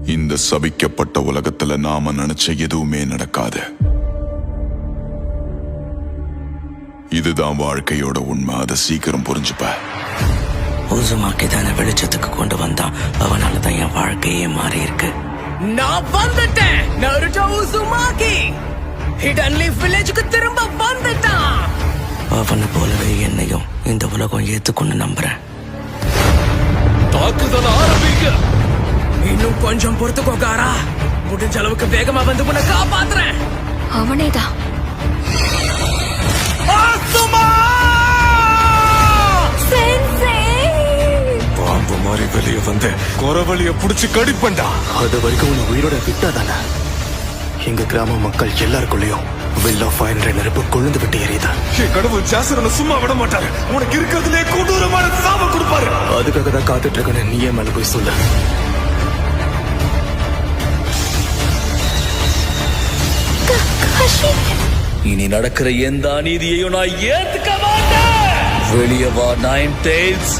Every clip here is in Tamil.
இந்த சபிக்கப்பட்ட உலகத்துல நாம நினைச்ச எதுவுமே நடக்காது. இதுதான் வாழ்க்கையோட உண்மை. அதை சீக்கிரம் புரிஞ்சுப்ப. உசுமாக்கி தானே வெளிச்சத்துக்கு கொண்டு வந்தான். அவனாலதான் என் வாழ்க்கையே மாறி இருக்கு. நான் வந்துட்டேன். நருட்டோ உசுமாக்கி ஹிடன் லீஃப் வில்லேஜுக்கு திரும்ப வந்துட்டான். அவனை போலவே என்னையும் இந்த உலகம் ஏத்துக்குன்னு நம்புறேன். தாக்குதல் ஆரம்பிங்க. இன்னும் கொஞ்சம் பொறுத்துக்கோ காரா. முடிஞ்ச அளவுக்கு வேகமா வந்து உன்னை காப்பாத்துறேன். அவனேதான். பாம்பு மாதிரி வெளியே வந்து குறவழிய புடிச்சு கடிப்பண்டா. அது வரைக்கும் உன்னை உயிரோட விட்டாதானே எங்க கிராம மக்கள் எல்லாருக்குள்ளயும் வில் ஆஃப் ஃபயர் என்ற நெருப்பு கொழுந்து விட்டு எறியுதா. என் கடவுள் ஜாசரனை சும்மா விட மாட்டாரு. உனக்கு இருக்கிறதுலே கொடூரமான சாப கொடுப்பாரு. அதுக்காக தான் காத்துட்டு இருக்கேன்னு நீயே மேல போய் சொல்ல. இனி நடக்கிற எந்த அநீதியையும் நான் ஏத்துக்க மாட்டேன். வெளியே வா நைன் டெய்ல்ஸ்.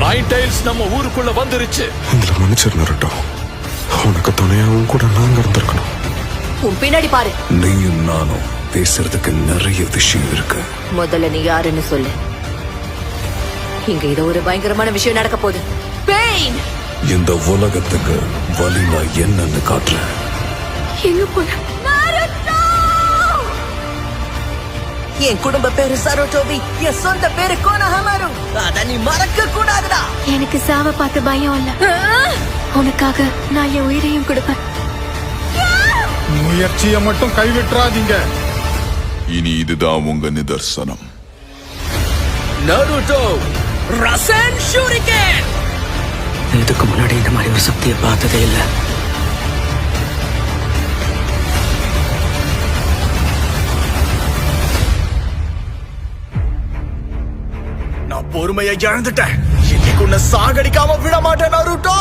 நைன் டெய்ல்ஸ் நம்ம ஊருக்குள்ள வந்துருச்சு. எங்களை மன்னிச்சிரு நருட்டோ. உனக்கு துணையாவும் கூட நாங்க இருந்திருக்கணும். உன் பின்னாடி பாரு. நீயும் நானும் பேசுறதுக்கு நிறைய விஷயம் இருக்கு. முதல்ல நீ யாருன்னு சொல்லு. இங்க ஏதோ ஒரு பயங்கரமான விஷயம் நடக்க போகுது. பெயின். இந்த உலகத்துக்கு வலினா என்னன்னு காட்டுறேன். எங்க போன? என் குடும்ப பேரு சரோட்டோபி. என் சொந்த பேரு கோனஹமாரு. அத நீ மறக்க கூடாதுடா. எனக்கு சாவ பார்த்து பயம் இல்ல. உனக்காக நான் என் உயிரையும் கொடுப்பேன். முயற்சியை மட்டும் கைவிட்டுறாதீங்க. இனி இதுதான் உங்க நிதர்சனம். Naruto ரசன் shuriken. இதுக்கு முன்னாடி இந்த மாதிரி ஒரு சக்தியை பார்த்ததே இல்ல. நான் பொறுமையை இழந்துட்டேன். இன்னைக்கு உன்னை சாகடிக்காம விட மாட்டேன் நருட்டோ.